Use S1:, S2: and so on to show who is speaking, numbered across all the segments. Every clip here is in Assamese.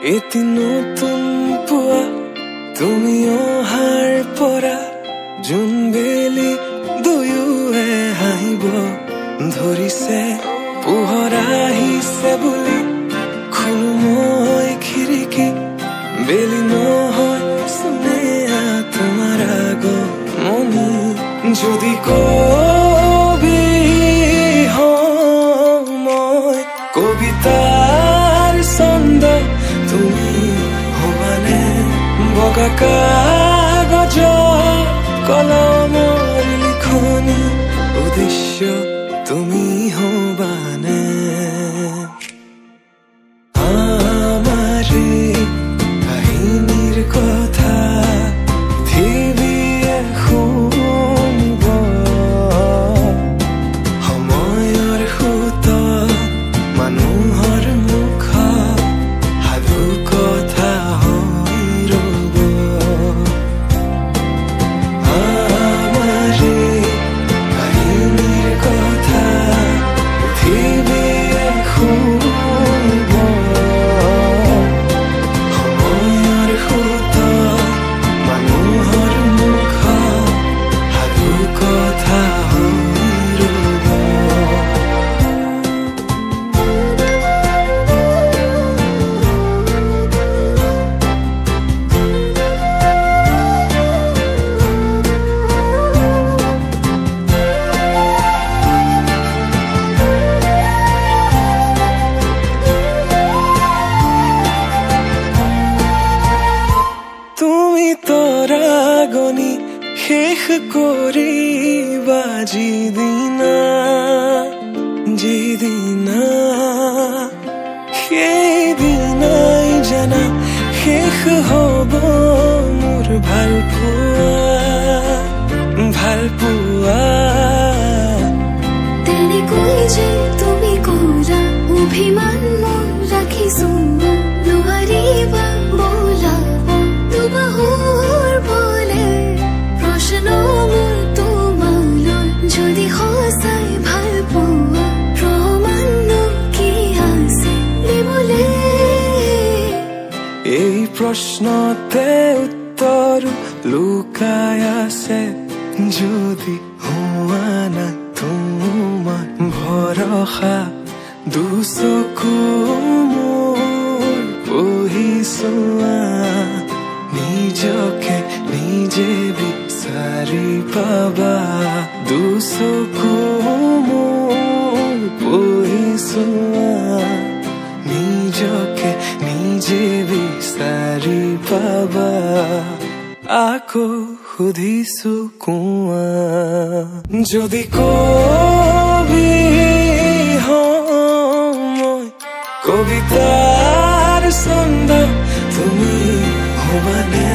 S1: এটি নতুন পুৱা তুমি অহাৰ পৰা জোনবেলি দুয়োৱে হাঁহিব ধৰিছে পোহৰ আহিছে বুলি খোলো মই খিৰিকী বেলি নহয় চুনেয়া তোমাৰ আগমনি যদি কবি হওঁ মই কবিতাৰ ছন্দ তুমি হবানে বগা কাগজ কলমৰ লিখনি উদ্দেশ্য তুমি হবানে আমাৰে কাহিনীৰ কথা পৃথিৱীয়ে শুনিব সময়ৰ সোঁতত মানুহৰ মুখ সাধু কথা হৈ ৰব আমাৰে কাহিনীৰ কথা পৃথিৱীয়ে শুনিব সময়ৰ সোঁতত মানুহৰ মুখ সাধু কথা হৈ ৰব তুমি তৰাগনি শেষ কৰিবা যিদিনা সেইদিনাই জানা শেষ হ'ব মোৰ ভাল পোৱা
S2: তেনেকৈ যে তুমি কৰা অভিমান মোৰ ৰাখিছো নোৱাৰিবা বোলাব দুবাহুৰ বলে প্ৰশ্ন মোৰ তোমালৈ যদি সঁচাই ভাল পোৱা প্ৰমাণ কি আছে দিবলে
S1: এই প্ৰশ্নতে উত্তৰ লুকাই আছে যদি হোৱা নাই তোমাৰ ভৰসা দুচকু মোৰ পঢ়িছোৱা নিজকে নিজে বিচাৰি পাবা দুচকু মোৰ পঢ়িছোৱা নিজকে নিজে বিচাৰি পাবা আকৌ সুধিছো কোৱা যদি কবি হওঁ মই কবিতাৰ ছন্দ তুমি হবানে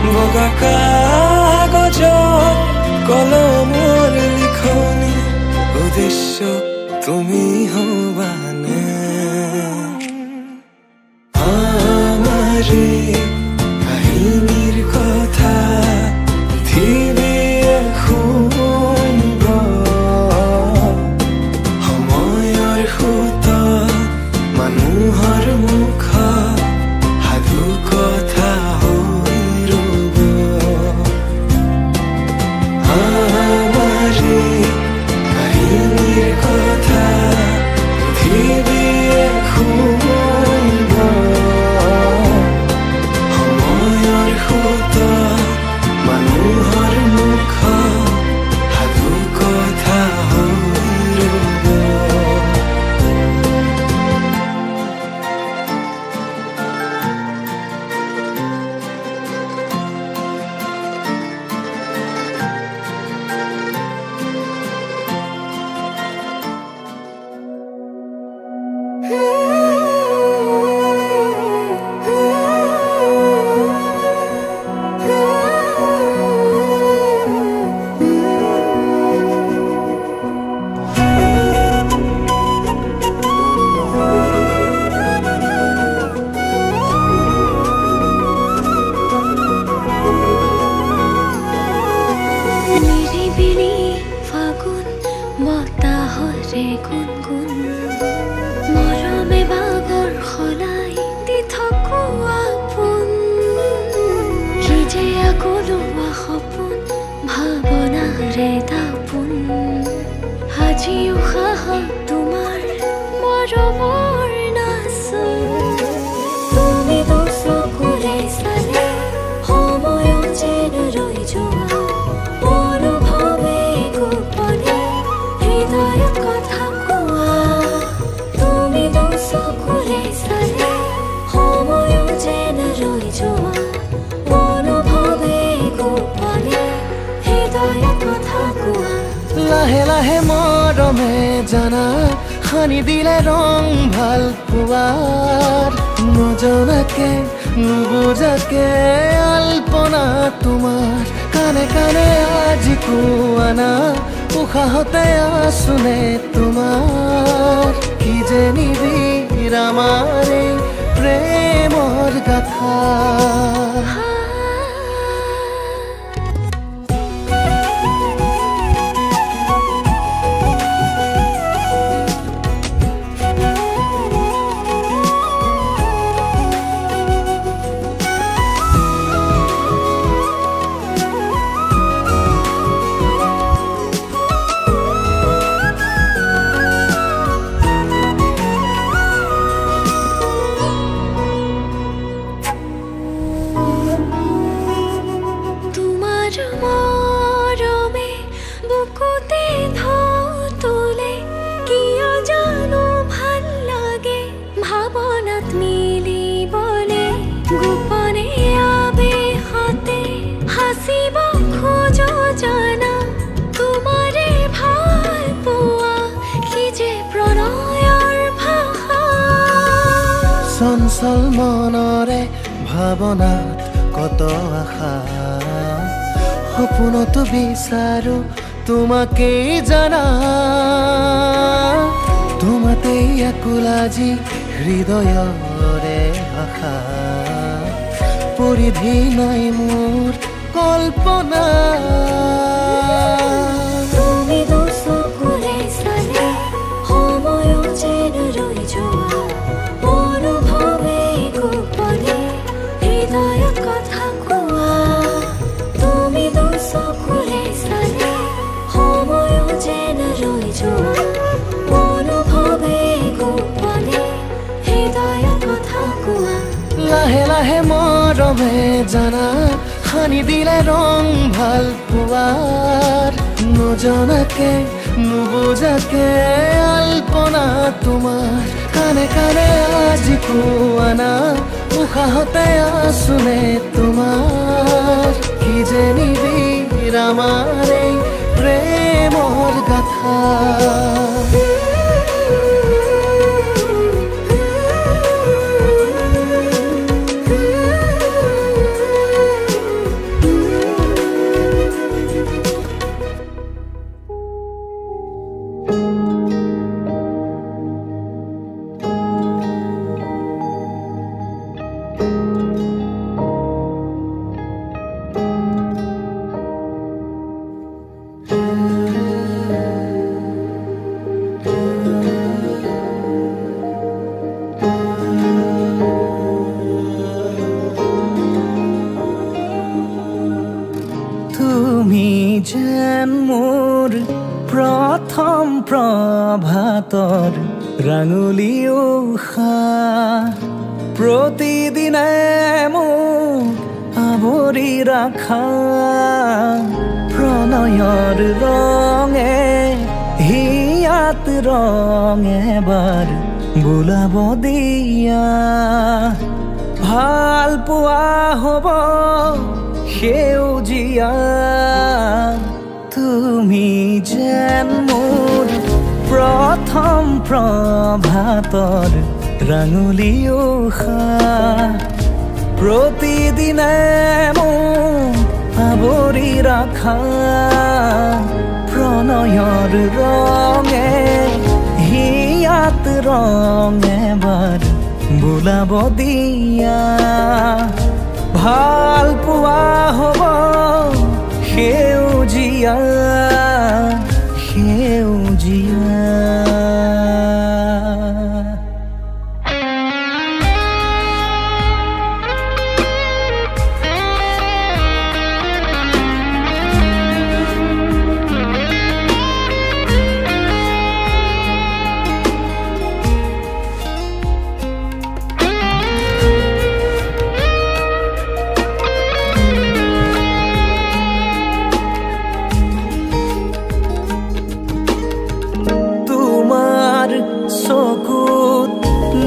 S1: বগা কাগজ কলমৰ লিখনি উদ্দেশ্য তুমি হবানে আমাৰে কাহিনীৰ কথা পৃথিৱীয়ে শুনিব সময়ৰ সোঁতত মানুহৰ মুখ সাধু কথা হৈ ৰব আমাৰে কাহিনীৰ কথা পৃথিৱীয়ে শুনিব সময়ৰ সোঁতত মানুহৰ মুখ সাধু কথা হৈ ৰব
S2: গুণগুণ মৰমে বাগৰ সলাই দি থাকো
S1: লাহে লাহে মৰমে জানা সানি দিলে ৰং ভাল পোৱাৰ নজনাকে নুবুজাকে আলপনা তোমাৰ কানে কানে আজি কোৱানা উশাহতে আছোনে তোমাৰ কি যে নিবিড় আমাৰ এই প্ৰেমৰ গাথা চঞ্চল মনৰে ভাৱনাত কত আশা সপোনতো বিচাৰো তোমাকেই জানা তোমাতেই আকুল আজি হৃদয়ৰে আশা পৰিধি নাই মোৰ কল্পনা
S2: তুমি দুচকুৰে চালে সময় যেন ৰৈ যোৱা অনুভৱে গোপনে হৃদয়ত কথা কোৱা তুমি দুচকুৰে চালে সময় যেন ৰৈ যোৱা অনুভৱে গোপনে হৃদয়ত কথা কোৱা
S1: লাহে লাহে মৰমে জানা সানি দিলে ৰং ভাল পোৱাৰ নজনাকে নুবুজাকে আলপনা তোমাৰ কানে কানে আজি কোৱানা উশাহতে আছোনে তোমাৰ কি যে নিবিড় আমাৰ এই প্ৰেমৰ গাথা তুমি যেন মোৰ প্ৰথম প্ৰভাতৰ ৰাঙলী উশাহ প্ৰতিদিনে মোক আৱৰি ৰাখা প্ৰণয়ৰ ৰঙে হিয়াত ৰং এবাৰ বোলাব দিয়া ভাল পোৱা হ'ব সেউজীয়া তুমি যেন মোৰ প্ৰথম প্ৰভাতৰ ৰাঙলী উশাহ প্ৰতিদিনে মোক আৱৰি ৰাখা প্ৰণয়ৰ ৰঙে হিয়াত ৰং এবাৰ বোলাব দিয়া ভাল পোৱা হ'ব সেউজীয়া সেউজীয়া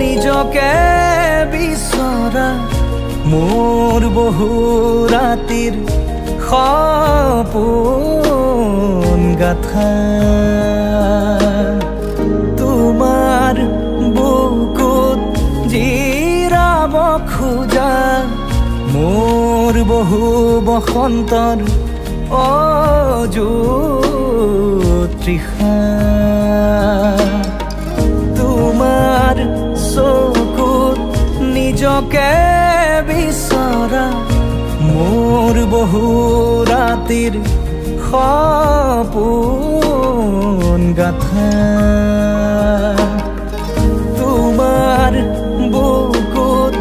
S1: নিজকে বিচৰা মোৰ বহু ৰাতিৰ সপোন গাথা তোমাৰ বুকুত জিৰাব খোজা মোৰ বহু বসন্তৰ অযুত তৃষা তোমাৰ চকুত নিজকে বিচৰা মোৰ বহু ৰাতিৰ সপোন গাথা তোমাৰ বুকুত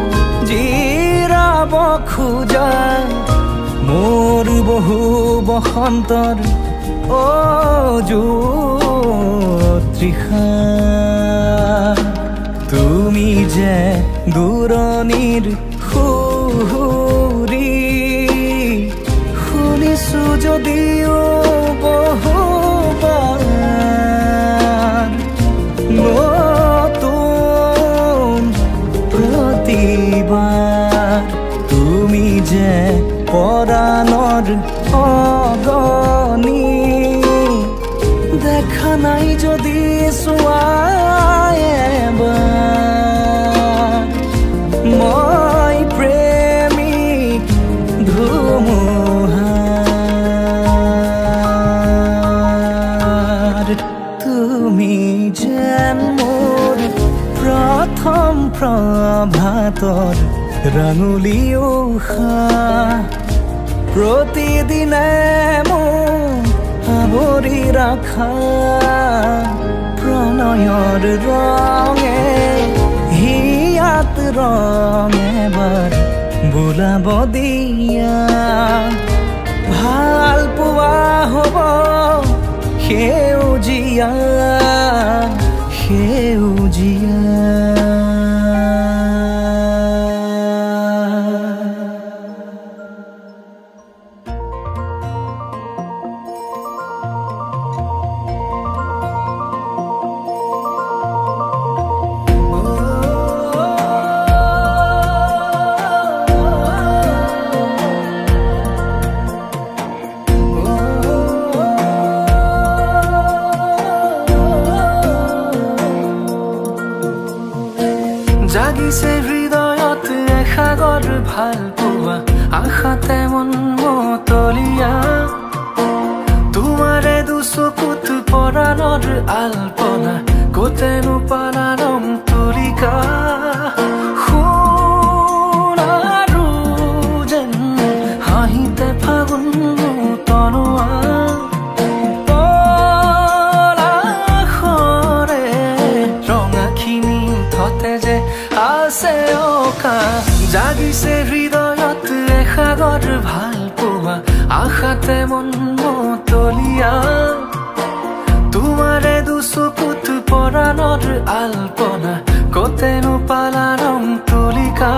S1: জিৰাব খোজা মোৰ বহু বসন্তৰ অযুত তৃষা তুমি যে দূৰণিৰ সুৰি শুনিছো যদিও বহুবাৰ নতুন প্ৰতিবাৰ তুমি যে পৰাণৰ অগনি দেখা নাই যদি চোৱা এবাৰ মই প্ৰেমিক ধুমুহাৰ তুমি যেন মোৰ প্ৰথম প্ৰভাতৰ ৰাঙলী উশাহ প্ৰতিদিনে মোক আৱৰি ৰাখা প্ৰণয়ৰ ৰঙে হিয়াত ৰং এবাৰ বোলাব দিয়া ভাল পোৱা হ'ব সেউজীয়া সেউজীয়া জাগিছে হৃদয়ত এসাগৰ ভাল পোৱা আশাতে মন মতলীয়া তোমাৰে দুচকুত পৰাণৰ আলপনা কতেনো পালাৰম তলিকা সোণাৰু যেন হাঁহিতে ফাগুন তনোৱা আছে অকা জাগিছে হৃদয়ত এসাগৰ ভাল পোৱা আশাতে মন মতলীয়া তোমাৰে দুচকুত পৰাণৰ আলপনা কতেনো পালাৰম তলিকা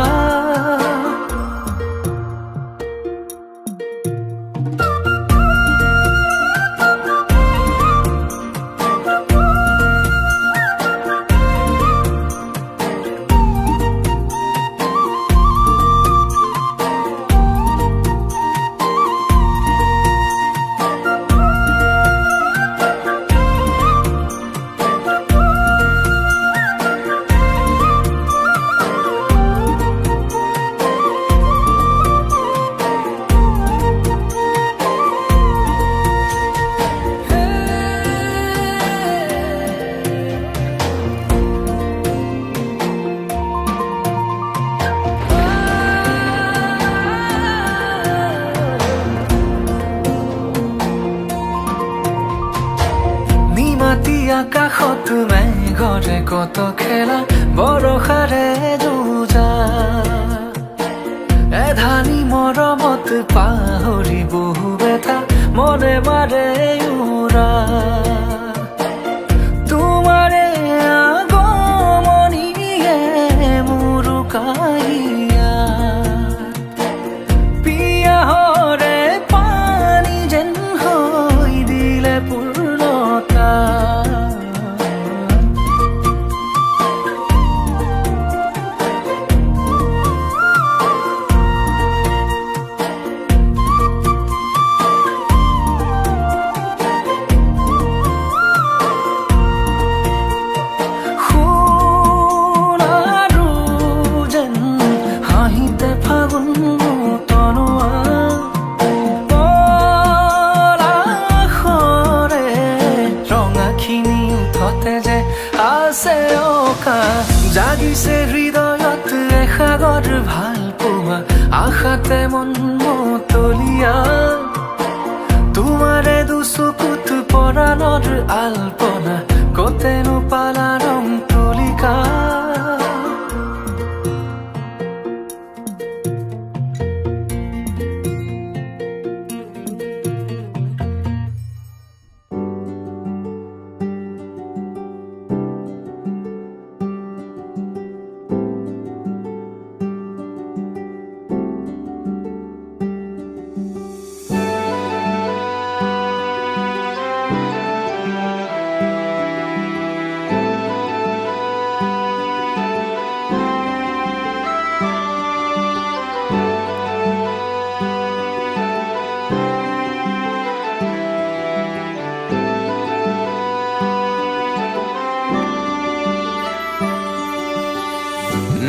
S1: আকাশত মেঘৰে কত খেলা বৰষাৰে যুঁজা এধানি মৰমত পাহৰি বহু বেথা মনে মাৰে উৰা তোমাৰে আগমনিয়ে মোৰ কাহিয়া পিয়াহৰে পানী যেন হৈ দিলে পূৰ্ণতা আছে অকা জাগিছে হৃদয়ত এসাগৰ ভাল পোৱা আশাতে মন মতলীয়া তোমাৰে দুচকুত পৰাণৰ আলপনা কতেনো পালা ৰং তুলিকা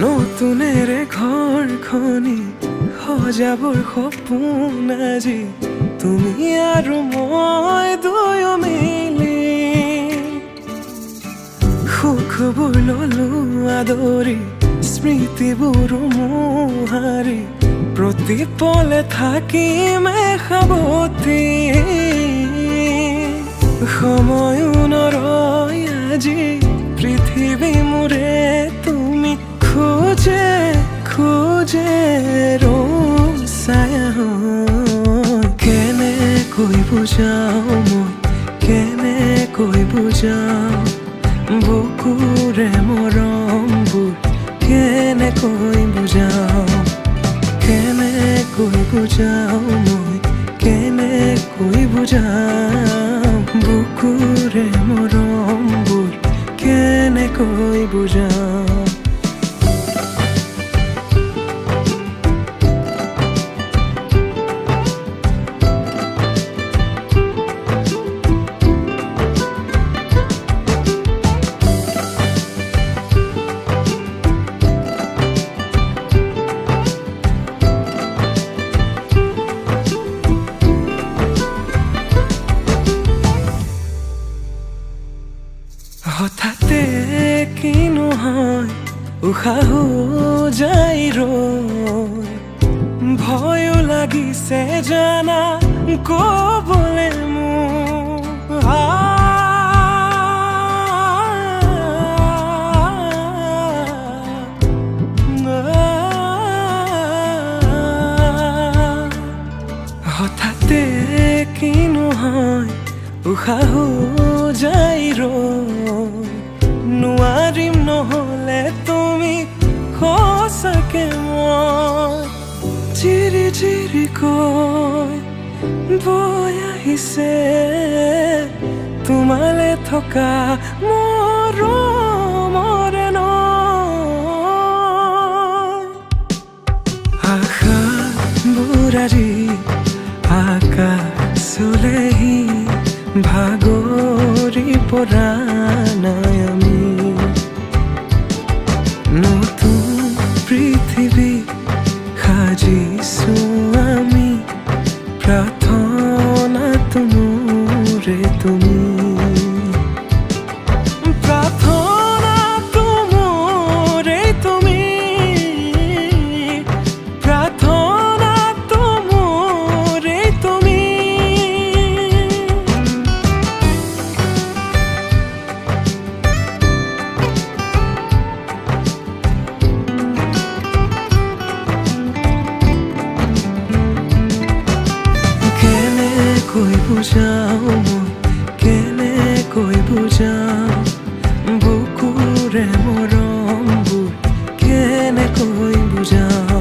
S1: নতুনেৰে ঘৰখনি সজাবৰ সপোন আজি তুমি আৰু মই দুয়ো মিলি সুখবোৰ ললো আদৰি স্মৃতিবোৰ মোহাৰি প্ৰতি পলে থাকিম সাৱতি সময়ো নৰয় আজি পৃথিৱী মোৰে তুমি খোজে খোজে ৰং ছায়া কেনেকৈ বুজাও মই কেনেকৈ বুজাও বুকুৰে মৰমবোৰ কেনেকৈ বুজাও কেনেকৈ বুজাও মই কেনেকৈ বুজাও বুকুৰে মৰমবোৰ কেনেকৈ বুজাও হঠাতে কি নহয় উশাহো যাই ৰৈ ভয়ো লাগিছে জানা কবলে মোৰ হঠাতে কি নহয় উশাহো যাই ৰৈ নোৱাৰিম নহলে তুমি সঁচাকে মই চিৰি চিৰি কৈ বৈ আহিছে তোমালে থকা মৰমৰে নৈ আশাবোৰ আজি আকাশলেহি ভাগৰি পৰা নাই আমি নতুন পৃথিৱী সাজিছো আমি প্ৰাৰ্থনা তোমৰে তুমি প্ৰাৰ্থনা তোমৰে তুমি প্ৰাৰ্থনা তোমৰে তুমি কেনেকৈ বুজাও মই কেনেকৈ বুজাও বুকুৰে মৰমবোৰ কেনেকৈ বুজাও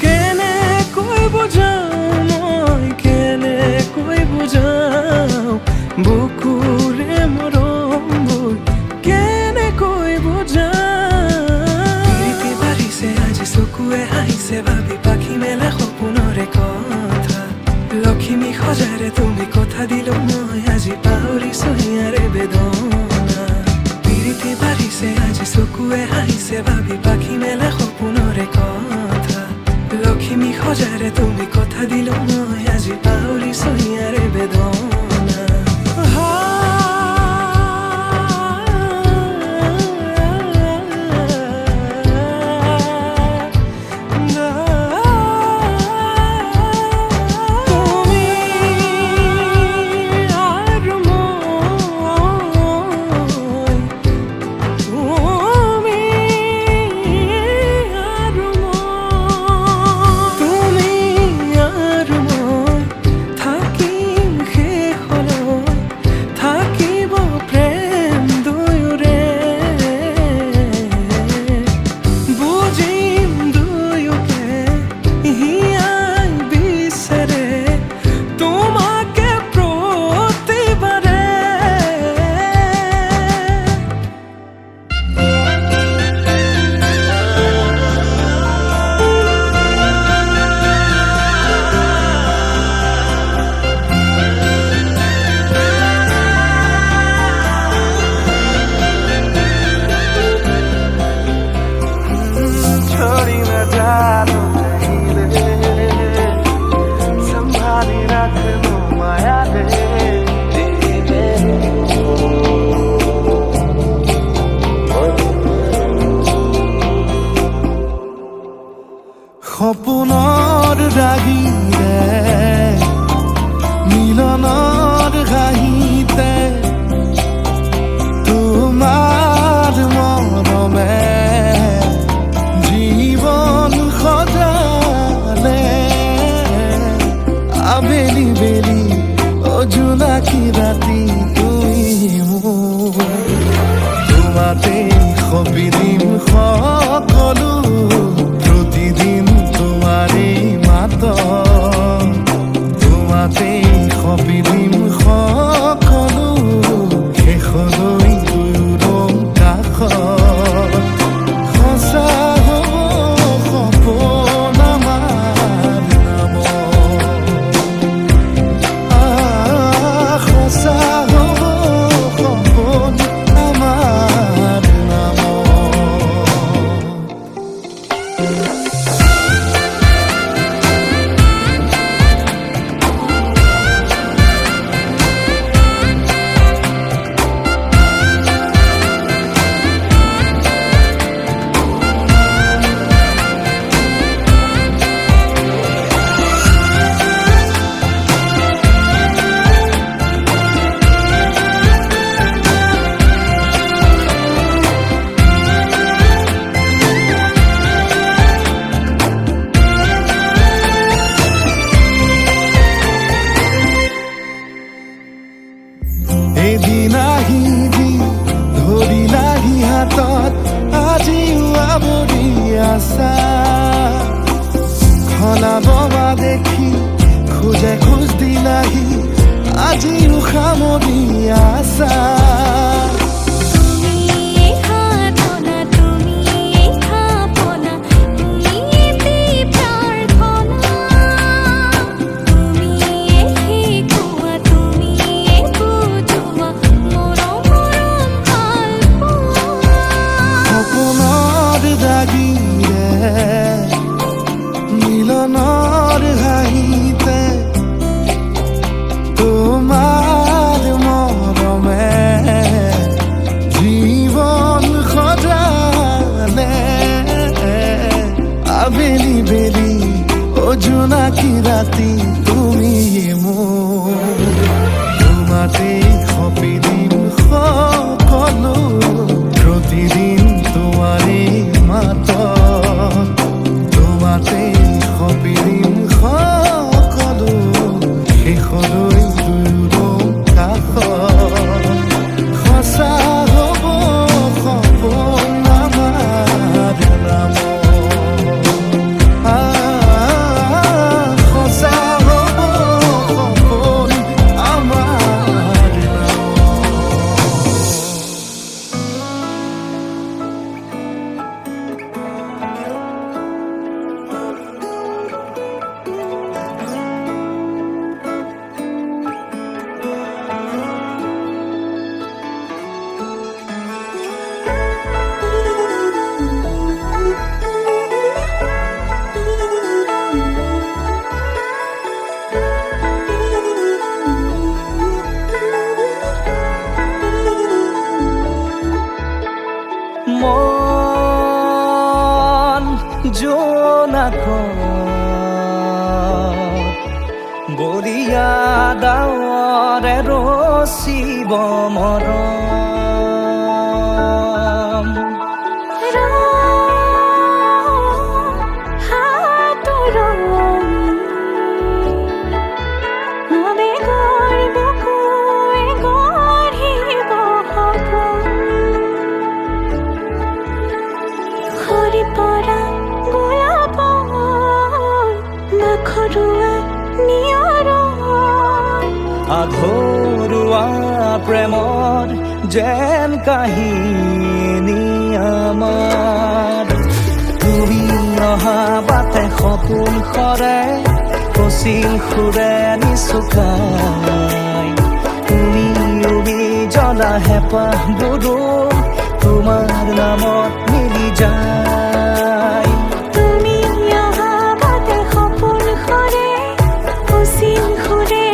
S1: কেনেকৈ বুজাও মই কেনেকৈ বুজাও বুকুৰে মৰমবোৰ কেনেকৈ বুজাও প্ৰীতি বাঢ়িছে আজি চকুৱে হাঁহিছে ভাবি পাখি মেলা সপোনৰে কথা লক্ষ্মী সজাৰে তুমি কথা দিলো মই আজি পাহৰিছো হিয়াৰে বেদনা প্ৰীতি বাঢ়িছে আজি চকুৱে হাঁহিছে ভাবি পাখি মেলা সপোনৰে কথা লক্ষ্মী সজাৰে তুমি কথা দিলো মই আজি পাহৰিছো হিয়াৰে বেদনা জোনাকী ৰাতি তুমি মোৰ তোমাতে সপিদিম সকলো প্ৰতিদিন তোমাৰে মাত তোমাতে সপিদিম সকলো শেষলৈ দুয়োদম কাষত সঁচা হ'ব সপোন আমাৰ নামত সঁচা হ'ব সপোন আমাৰ নামত এদিন আহিবি ধৰিলাহি হাতত আজিও আৱৰি আছা খনাব বা দেখি খোজে খোজ দিলাহি আজিও সামৰি আছা মিলনৰ হাঁহিতে তোমাৰ মৰমে জীৱন সজালে আবেলি বেলি জোনাকী ৰাতি তুমি মোৰ তোমাতে সপিদিম সকলো প্ৰতিদিন তোমাৰে মাত তোমাতে সপিদিম সকলো শেষলৈ দুয়োদম কাষত সঁচা হ'ব সপোন আমাৰ নামত সঁচা হ'ব সপোন আমাৰ মন জোনাকত বলিয়া ডাৱৰে ৰচিব মৰম আঘৰুৱা প্ৰেমৰ যেন কাহিনী আমাৰ তুমি অহা বাটে সপোন সৰে কচিল সুৰে নিচুকাই তুমি উবি জ্বলা হেঁপাহবোৰো তোমাৰ নামত মিলি যায়
S2: তুমি অহা বাটে সপোন সৰে কচিল সুৰে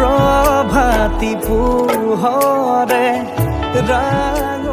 S1: প্ৰভাতী পোহৰে ৰাঙ